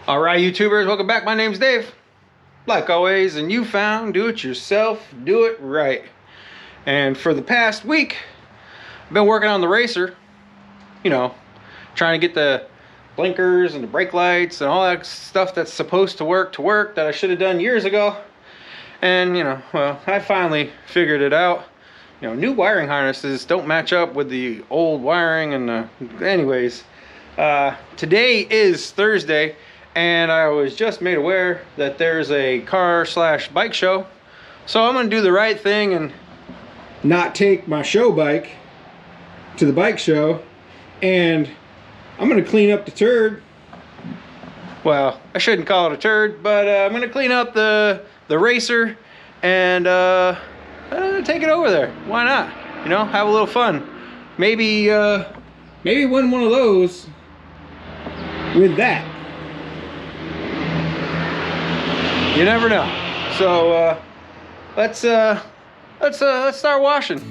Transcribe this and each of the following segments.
All right, YouTubers, welcome back. My name's Dave. Like always, and you found do it yourself, do it right. And for the past week, I've been working on the racer. You know, trying to get the blinkers and the brake lights and all that stuff that's supposed to work that I should have done years ago. And you know, well, I finally figured it out. You know, new wiring harnesses don't match up with the old wiring. And anyways, today is Thursday. And I was just made aware that there's a car/bike show. So I'm gonna do the right thing and not take my show bike to the bike show. And I'm gonna clean up the turd. Well, I shouldn't call it a turd, but I'm gonna clean up the racer and take it over there. Why not? You know, have a little fun. Maybe win one of those with that. You never know. So let's start washing.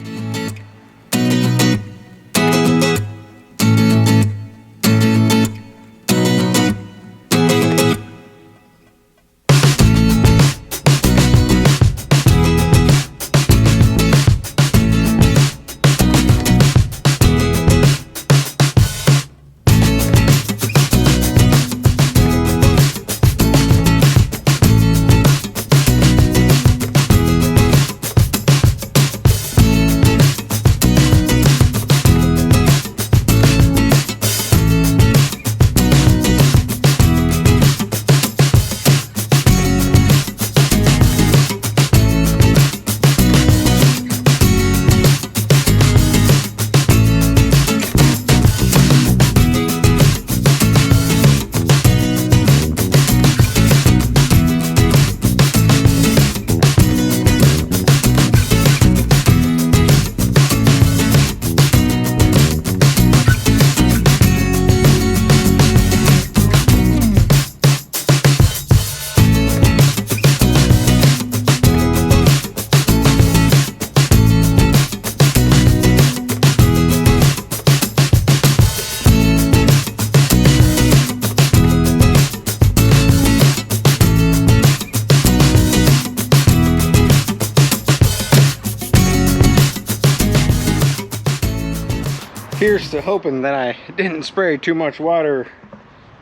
Here's to hoping that I didn't spray too much water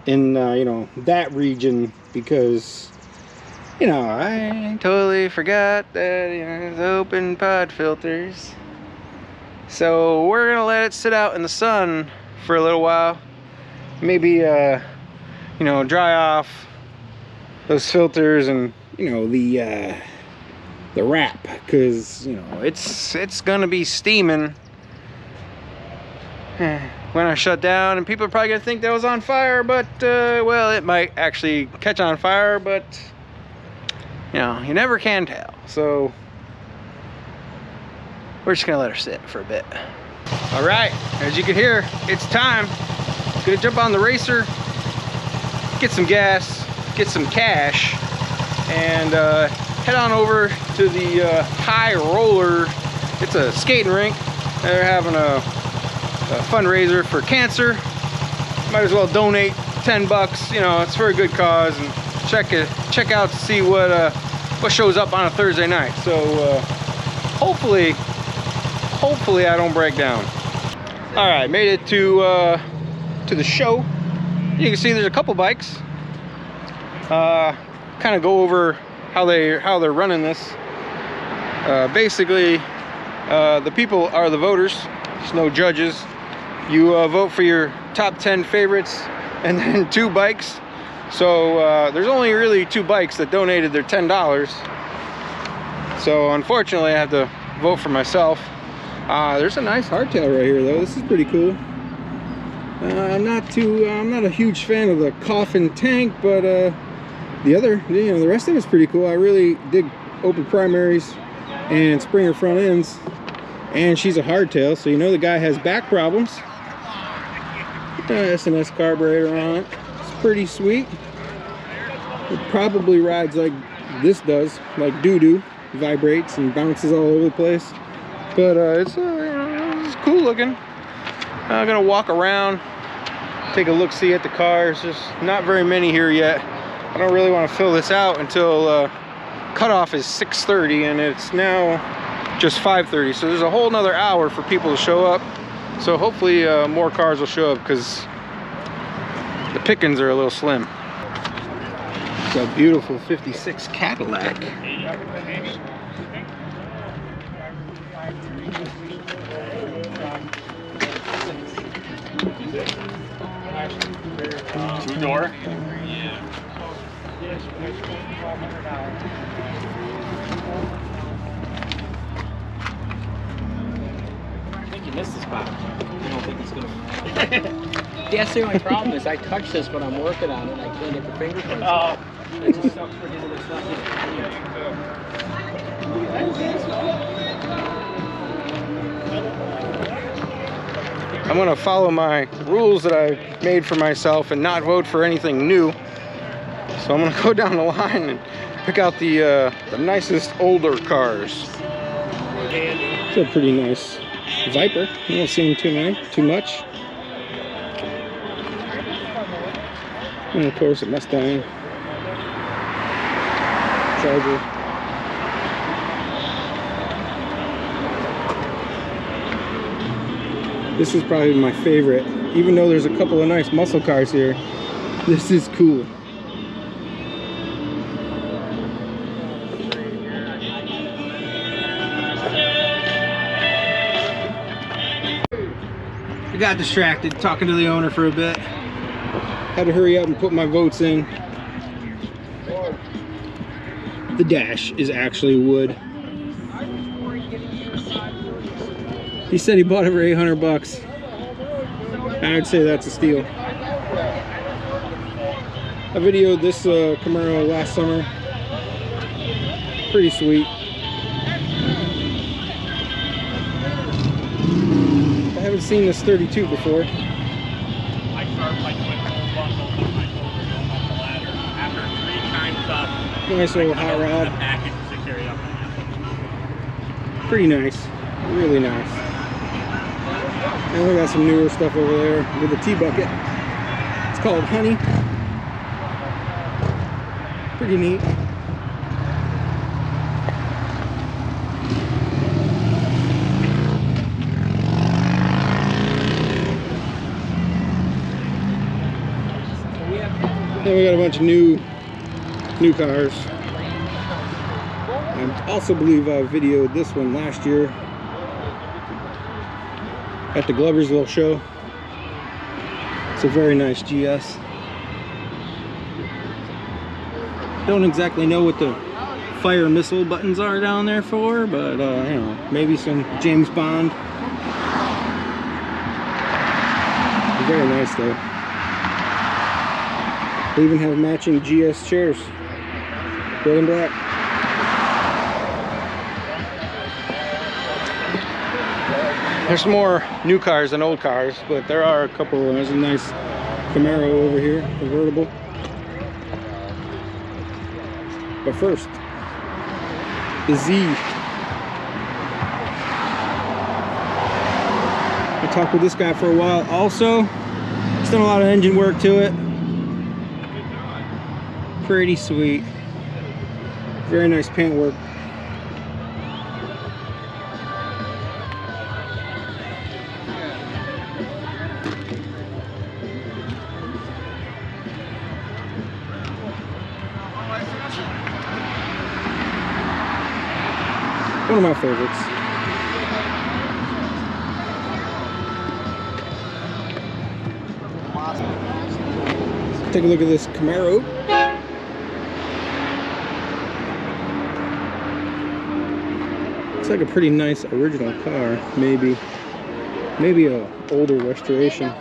in you know, that region, because you know, I totally forgot that, you know, there's open pod filters. So we're gonna let it sit out in the sun for a little while. Maybe you know, dry off those filters and, you know, the wrap, because you know, it's gonna be steaming when I shut down, and people are probably gonna think that was on fire, but well, it might actually catch on fire, but you know, you never can tell. So we're just gonna let her sit for a bit. All right, as you can hear, it's time. Gonna jump on the racer, get some gas, get some cash, and head on over to the High Roller. It's a skating rink. They're having a fundraiser for cancer. Might as well donate 10 bucks. You know, it's for a good cause, and check out to see what shows up on a Thursday night. So hopefully I don't break down. All right, made it to the show. You can see there's a couple bikes. Kind of go over how they're running this. Basically, the people are the voters. There's no judges. You vote for your top 10 favorites and then 2 bikes. So there's only really 2 bikes that donated their $10. So unfortunately I have to vote for myself. There's a nice hardtail right here though. This is pretty cool. I'm not a huge fan of the coffin tank, but the rest of it's pretty cool. I really dig open primaries and Springer front ends. And she's a hardtail, so you know the guy has back problems. S&S carburetor on it. It's pretty sweet. It probably rides like this does, like doo-doo. Vibrates and bounces all over the place. But it's cool looking. I'm gonna walk around, take a look-see at the cars. There's not very many here yet. I don't really want to fill this out until cutoff is 6:30, and it's now just 5:30. So there's a whole nother hour for people to show up. So hopefully more cars will show up, because the pickings are a little slim. It's a beautiful 56 Cadillac. Two-door. I think you missed the spot. I don't think it's gonna. That's the only problem is I touch this when I'm working on it and I can't get the fingerprints. Oh. It just sucks for getting it's not I'm gonna follow my rules that I made for myself and not vote for anything new. So I'm gonna go down the line and pick out the nicest older cars. It's a pretty nice Viper. You don't see them too much. And of course a Mustang, Charger. This is probably my favorite. Even though there's a couple of nice muscle cars here, this is cool. I got distracted talking to the owner for a bit. Had to hurry up and put my votes in. The dash is actually wood. He said he bought it for 800 bucks. I'd say that's a steal. I videoed this Camaro last summer. Pretty sweet. I haven't seen this 32 before. I started like doing full bundles on my shoulder going up the ladder. After 3 times up, Nice little hot rod. the package to carry up. Pretty nice. Really nice. And we got some newer stuff over there with a T-bucket. It's called Honey. Pretty neat. Then we got a bunch of new cars. I also believe I videoed this one last year at the Gloversville show. It's a very nice GS. Don't exactly know what the fire missile buttons are down there for, but you know, maybe some James Bond. Very nice though. They even have matching GS chairs, red and black. There's more new cars than old cars, but there are a couple. There's a nice Camaro over here, convertible. But first, the Z. I talked with this guy for a while also. He's done a lot of engine work to it. Pretty sweet. Very nice paint work. One of my favorites. Take a look at this Camaro. Looks like a pretty nice original car. Maybe a older restoration.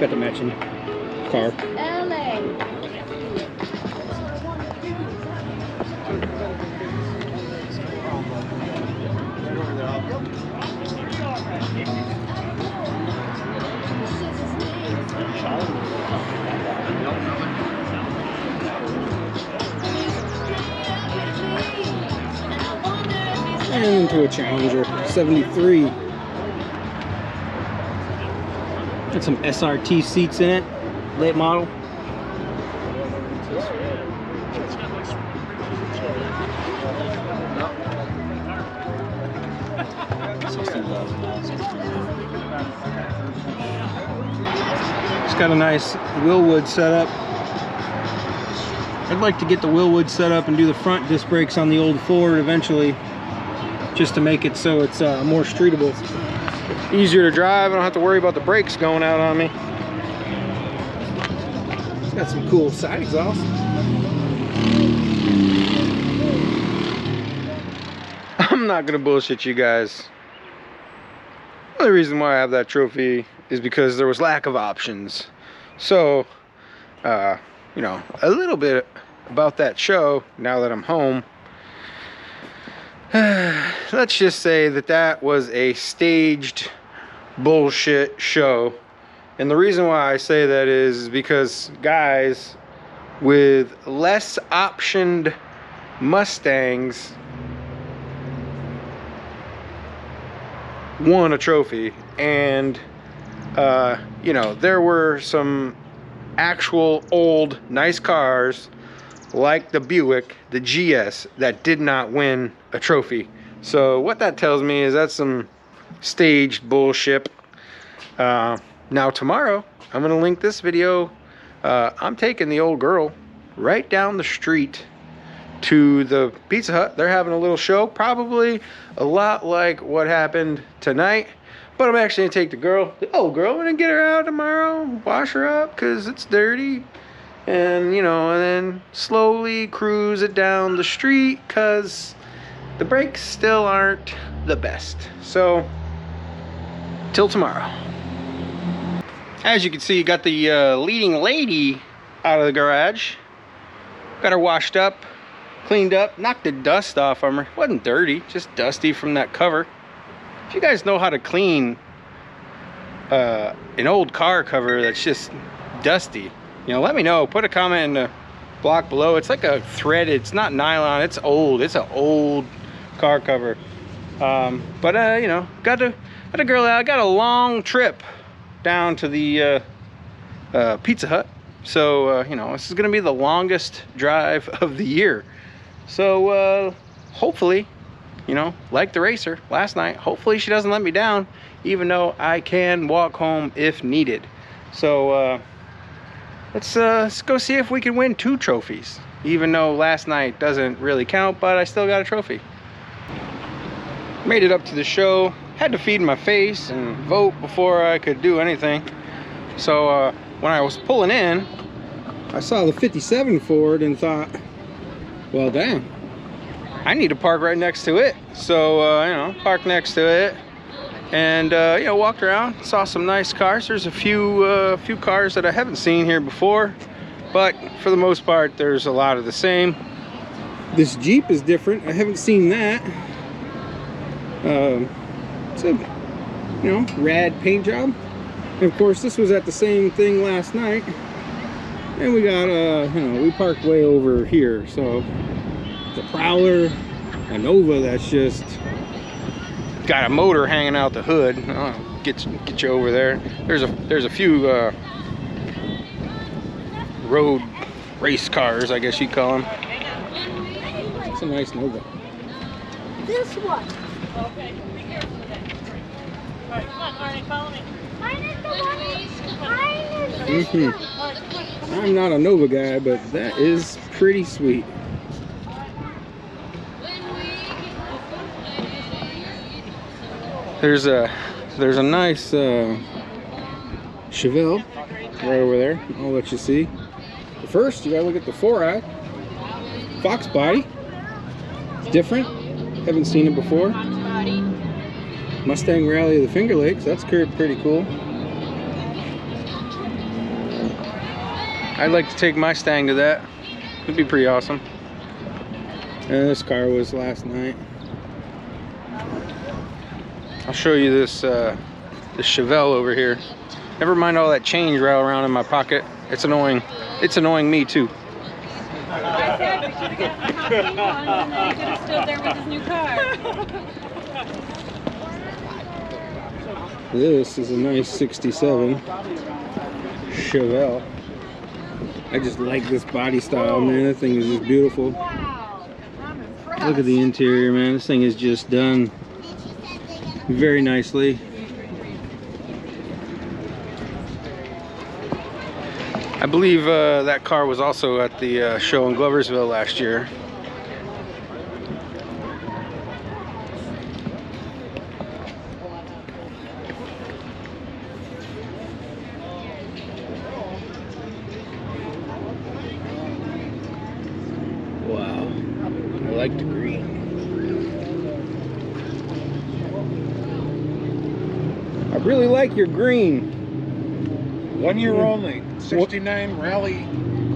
Got the matching car. And into a Challenger 73. Got some SRT seats in it, late model. It's got a nice Willwood setup. I'd like to get the Willwood set up and do the front disc brakes on the old Ford eventually, just to make it so it's more streetable. Easier to drive. I don't have to worry about the brakes going out on me. It's got some cool side exhaust. I'm not gonna bullshit you guys. The only reason why I have that trophy is because there was lack of options. So, you know, a little bit about that show now that I'm home. Let's just say that that was a staged bullshit show. And the reason why I say that is because guys with less optioned Mustangs won a trophy. And you know, there were some actual old nice cars like the Buick, the GS, that did not win a trophy. So what that tells me is that's some staged bullshit. Now tomorrow I'm gonna link this video. I'm taking the old girl right down the street to the Pizza Hut. They're having a little show, probably a lot like what happened tonight. But I'm actually gonna take the old girl, and get her out tomorrow, wash her up because it's dirty, and you know, and then slowly cruise it down the street because the brakes still aren't the best. So till tomorrow. As you can see, got the leading lady out of the garage. Got her washed up, cleaned up, knocked the dust off of her. Wasn't dirty, just dusty from that cover. If you guys know how to clean an old car cover that's just dusty, you know, let me know. Put a comment in the block below. It's like a threaded, it's not nylon, it's old. It's an old car cover. But you know, got a girl out. Got a long trip down to the Pizza Hut. So you know, this is gonna be the longest drive of the year. So hopefully, you know, like the racer last night, hopefully she doesn't let me down, even though I can walk home if needed. So let's go see if we can win 2 trophies, even though last night doesn't really count, but I still got a trophy. Made it up to the show, had to feed my face and vote before I could do anything. So when I was pulling in, I saw the 57 Ford and thought, well, damn, I need to park right next to it. So you know, parked next to it, and you know, walked around, saw some nice cars. There's a few cars that I haven't seen here before, but for the most part, there's a lot of the same. This Jeep is different. I haven't seen that. It's a, you know, rad paint job. And of course, this was at the same thing last night. And we got you know, we parked way over here, so the Prowler, a Nova that's just got a motor hanging out the hood. Get you over there. There's a few road race cars, I guess you'd call them. It's a nice Nova. This one. Okay, be careful with that. All right, come on, Arnie, follow me. Mine is the one. Mine is this one. I'm not a Nova guy, but that is pretty sweet. There's a nice Chevelle right over there. I'll let you see. But first, you gotta look at the 4i Fox body. It's different. Haven't seen it before. Mustang Rally of the Finger Lakes. That's pretty cool. I'd like to take my Stang to that. It'd be pretty awesome. And this car was last night. I'll show you this this Chevelle over here. Never mind all that change rattling around in my pocket. It's annoying. It's annoying me too. I said we should have gotten a hot one, and then he could have stood there with his new car. This is a nice 67 Chevelle. I just like this body style, man. That thing is just beautiful. Look at the interior, man. This thing is just done very nicely. I believe that car was also at the show in Gloversville last year. Wow, I like the green. I really like your green. 1 year only. 69 Rally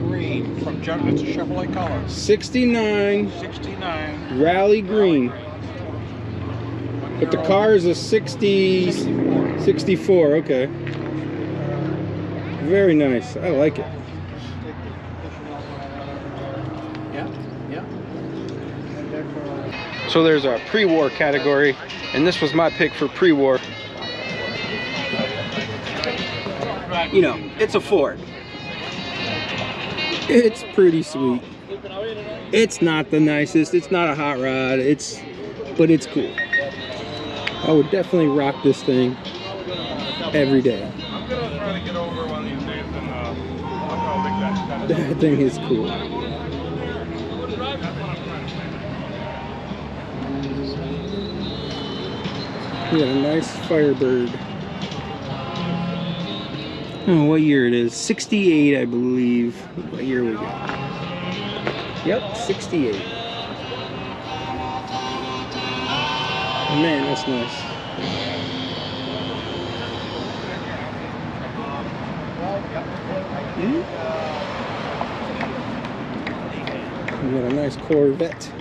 Green from John. It's a Chevrolet color. 69 69 Rally Green. But the car is a 64. Okay. Very nice. I like it. Yeah, yeah. So there's our pre-war category, and this was my pick for pre-war. You know, it's a Ford. It's pretty sweet. It's not the nicest. It's not a hot rod. But it's cool. I would definitely rock this thing every day. I'm gonna try to get over one of these days and I'll probably make that. That thing is cool. We got a nice Firebird. Oh, what year it is? 68, I believe. What year we got? Yep, 68. Man, that's nice. We got a nice Corvette.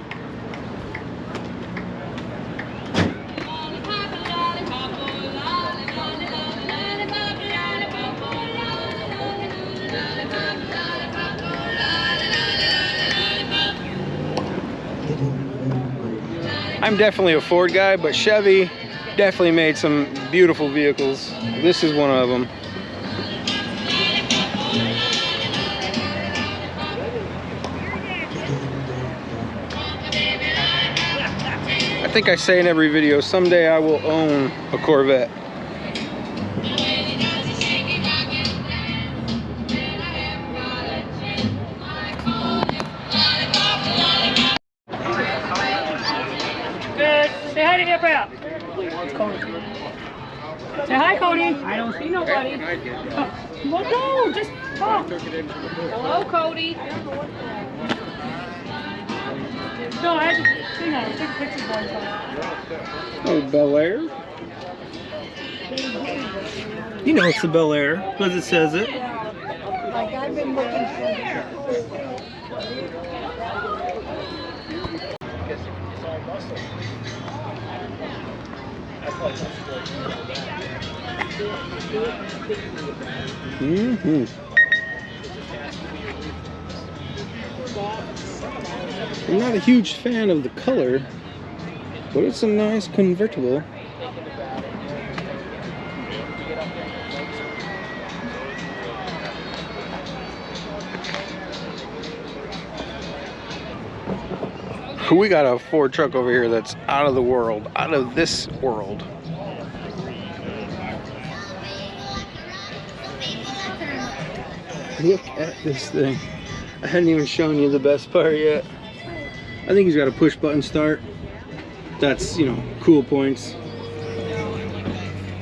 I'm definitely a Ford guy, but Chevy definitely made some beautiful vehicles. This is one of them. I think I say in every video, someday I will own a Corvette. Say hi to Gabrielle. Say hi, Cody. I don't see nobody. Well, no, just talk. Hello, Cody. No, I just, you know, take pictures of myself. Oh, Bel Air. You know it's a Bel Air, because it says it. Like, I've been looking for I'm not a huge fan of the color, but it's a nice convertible. We got a Ford truck over here that's out of the world, out of this world. Look at this thing. I hadn't even shown you the best part yet. I think he's got a push button start. That's, you know, cool points.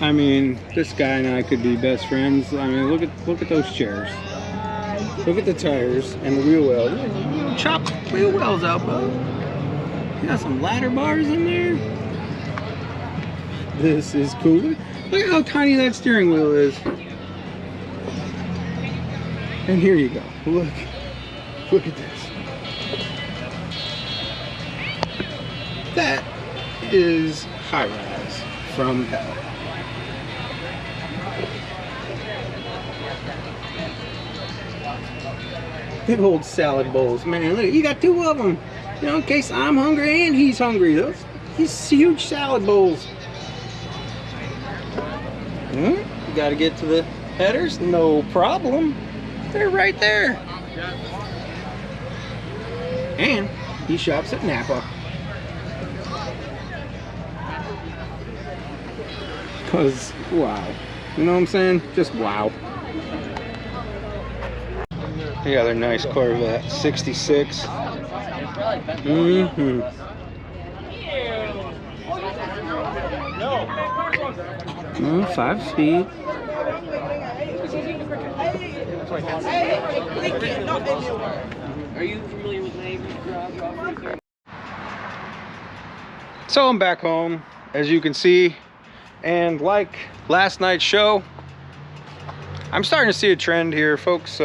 I mean, this guy and I could be best friends. I mean, look at those chairs. Look at the tires and the wheel wells. Chop wheel wells out, bud. You got some ladder bars in there. This is cool. Look at how tiny that steering wheel is. And here you go. Look at this. That is high rise from hell. Big old salad bowls, man. Look, you got two of them. You know, in case I'm hungry and he's hungry. These huge salad bowls. You gotta get to the headers, no problem. They're right there. And he shops at Napa. Cause wow. You know what I'm saying? Just wow. Yeah, they're nice Corvette. 66. Mm-hmm. 5 speed. Are you familiar with neighbors? So I'm back home, as you can see, and like last night's show, I'm starting to see a trend here, folks.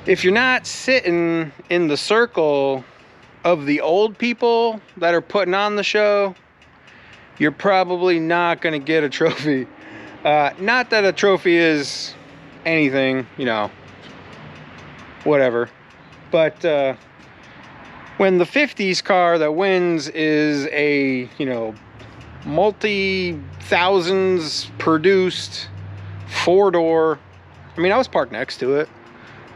If you're not sitting in the circle of the old people that are putting on the show, you're probably not going to get a trophy. Not that a trophy is anything, you know, whatever. But when the 50s car that wins is a, you know, multi-thousands produced 4-door, I mean, I was parked next to it.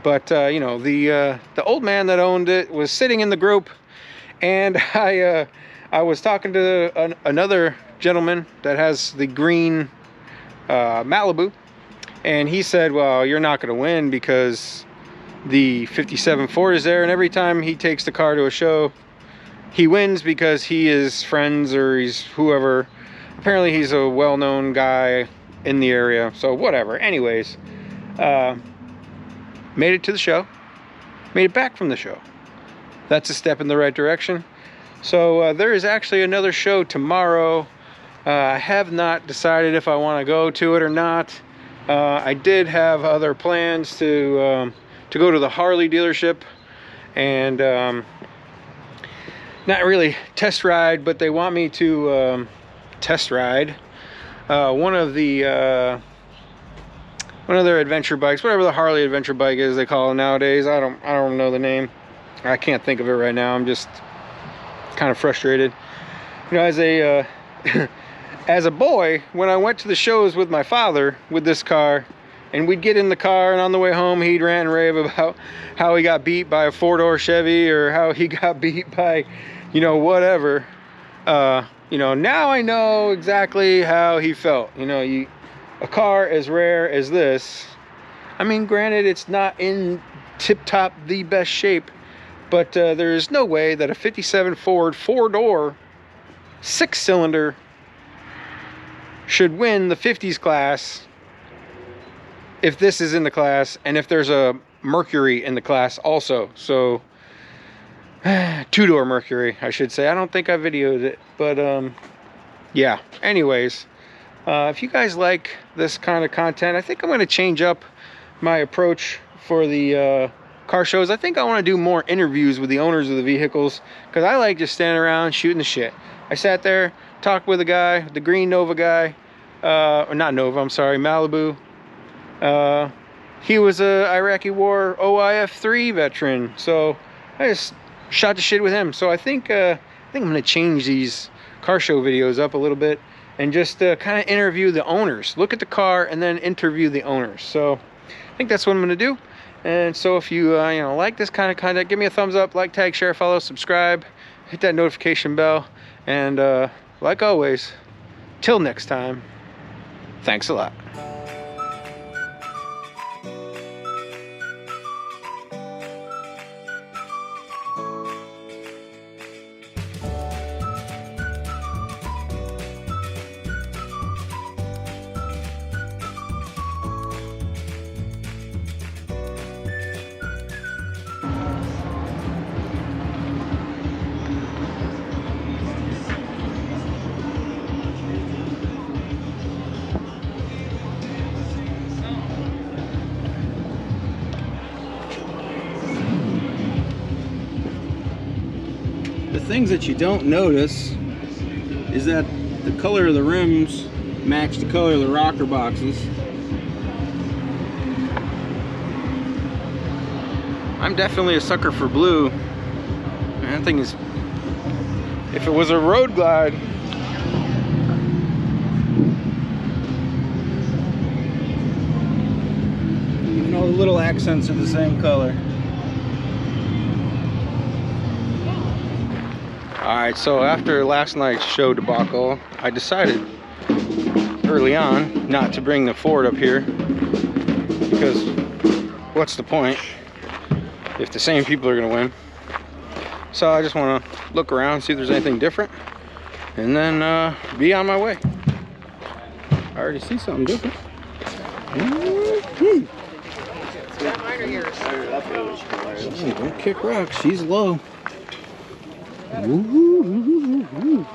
But, you know, the old man that owned it was sitting in the group, and I was talking to another gentleman that has the green Malibu, and he said, well, you're not going to win because the 57 Ford is there, and every time he takes the car to a show, he wins because he is friends or he's whoever. Apparently he's a well-known guy in the area, so whatever. Anyways, made it to the show, made it back from the show. That's a step in the right direction. So there is actually another show tomorrow. I have not decided if I want to go to it or not. I did have other plans to go to the Harley dealership and not really test ride, but they want me to test ride one of their adventure bikes, whatever the Harley adventure bike is they call it nowadays. I don't know the name. I can't think of it right now. I'm just kind of frustrated. You know, as a boy, when I went to the shows with my father with this car, and we'd get in the car, and on the way home he'd rant and rave about how he got beat by a 4-door Chevy, or how he got beat by, you know, whatever. You know, now I know exactly how he felt. You know, a car as rare as this, I mean, granted, it's not in tip-top the best shape, but there is no way that a 57 Ford 4-door 6-cylinder should win the 50s class if this is in the class, and if there's a Mercury in the class also. So 2-door Mercury, I should say. I don't think I videoed it, but yeah. Anyways, if you guys like this kind of content, I think I'm going to change up my approach for the car shows. I think I want to do more interviews with the owners of the vehicles, because I like just standing around shooting the shit. I sat there, talked with a guy, the green Nova guy, or not Nova, I'm sorry, Malibu. He was a Iraqi War OIF-3 veteran, so I just shot the shit with him. So I think I'm going to change these car show videos up a little bit and just kind of interview the owners. Look at the car and then interview the owners. So I think that's what I'm going to do. And so if you you know, like this kind of content, give me a thumbs up, like, tag, share, follow, subscribe, hit that notification bell, and like always, till next time, thanks a lot. The things that you don't notice is that the color of the rims match the color of the rocker boxes. I'm definitely a sucker for blue. Man, that thing is, if it was a Road Glide, little accents are the same color. Alright, so after last night's show debacle, I decided early on not to bring the Ford up here, because what's the point if the same people are going to win? So I just want to look around, see if there's anything different, and then be on my way. I already see something different. Hey, don't kick rocks, she's low. Woo-hoo-hoo-hoo-hoo.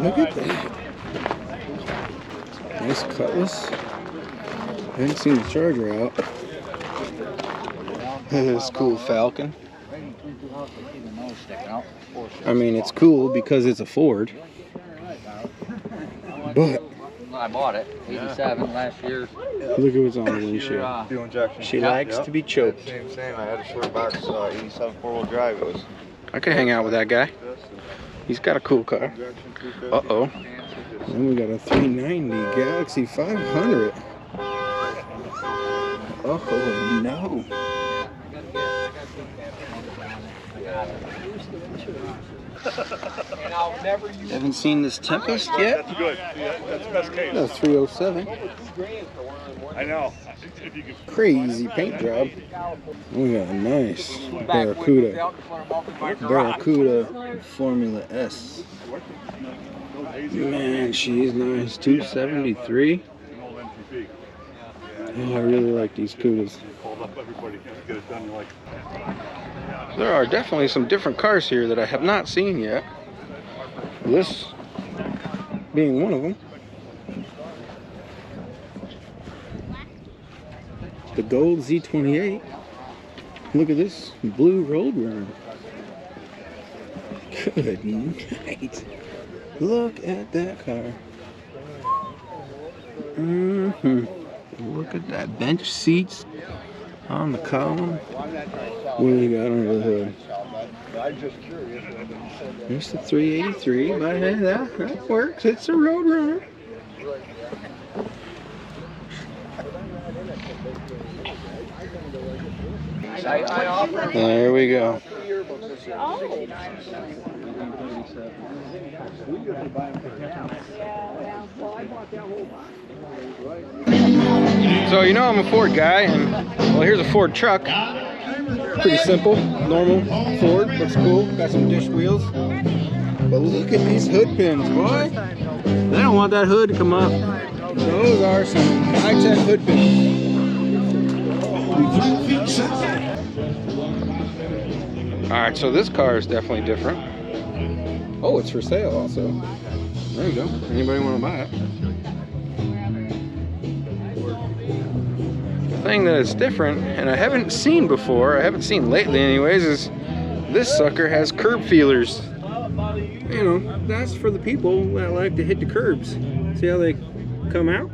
Look at that. Nice Cutlass. I haven't seen the Charger out. This cool Falcon. I mean, it's cool because it's a Ford. But I bought it, 87 last year. look at what's on the windshield. She likes to be choked. Same. I had a short box 87 4-wheel drive. It was. I could hang out with that guy. He's got a cool car. Uh-oh. Then we got a 390 Galaxy 500. Oh, no. Haven't seen this Tempest yet? That's good. That's the best case. No, 307. I know. Crazy paint job. We got a nice Barracuda. Barracuda Formula S. Man, she's nice. 273. Oh, I really like these Cudas. There are definitely some different cars here that I have not seen yet. This being one of them. The gold Z28. Look at this blue Roadrunner. Good night. Look at that car. Look at that. Bench seats on the column. What do you got under the hood? There's the 383, but hey, that works. It's a Roadrunner. There we go. So you know I'm a Ford guy, and well, here's a Ford truck. Pretty simple, normal Ford, looks cool. Got some dish wheels. But look at these hood pins, boy. They don't want that hood to come up. Those are some high-tech hood pins. Alright, so this car is definitely different. Oh, it's for sale also. There you go. Anybody want to buy it? The thing that is different, and I haven't seen before, I haven't seen lately anyways, is this sucker has curb feelers. You know, that's for the people that like to hit the curbs. See how they come out?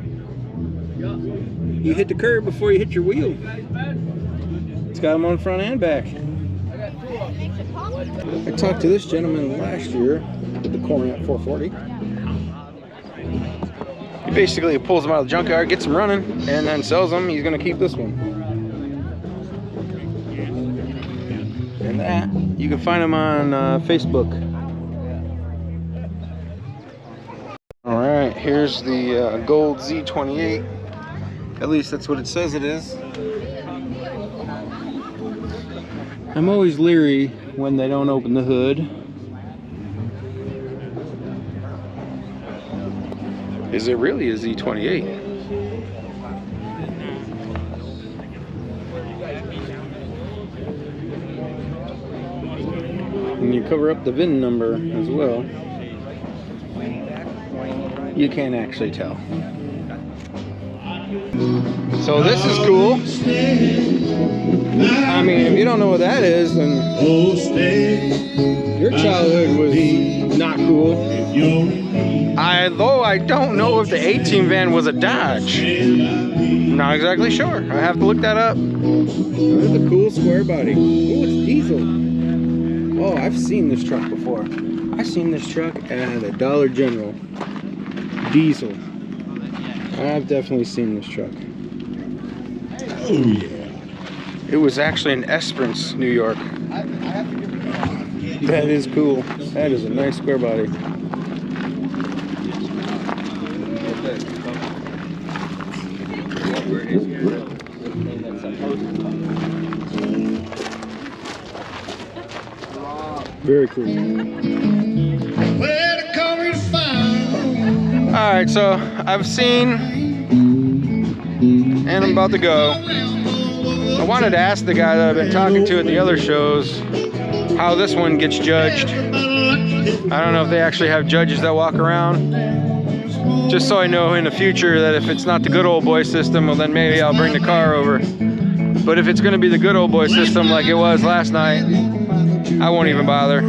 You hit the curb before you hit your wheel. It's got them on front and back. I talked to this gentleman last year with the Coronet 440. He basically pulls them out of the junkyard, gets them running, and then sells them. He's going to keep this one. And that, you can find him on Facebook. Alright, here's the gold Z28. At least that's what it says it is. I'm always leery when they don't open the hood. Is it really a Z28? And you cover up the VIN number as well. You can't actually tell. So this is cool. I mean, if you don't know what that is, then your childhood was not cool. Though I don't know if the 18 van was a Dodge. Not exactly sure. I have to look that up. There's a cool square body. Oh, it's diesel. Oh, I've seen this truck before. I've seen this truck at a Dollar General. Diesel. I've definitely seen this truck. Oh yeah. It was actually in Esperance, New York. That is cool. That is a nice square body. Very cool. Alright, so I've seen and I'm about to go. I wanted to ask the guy that I've been talking to at the other shows how this one gets judged. I don't know if they actually have judges that walk around. Just so I know in the future that if it's not the good old boy system, well then maybe I'll bring the car over. But if it's going to be the good old boy system like it was last night, I won't even bother.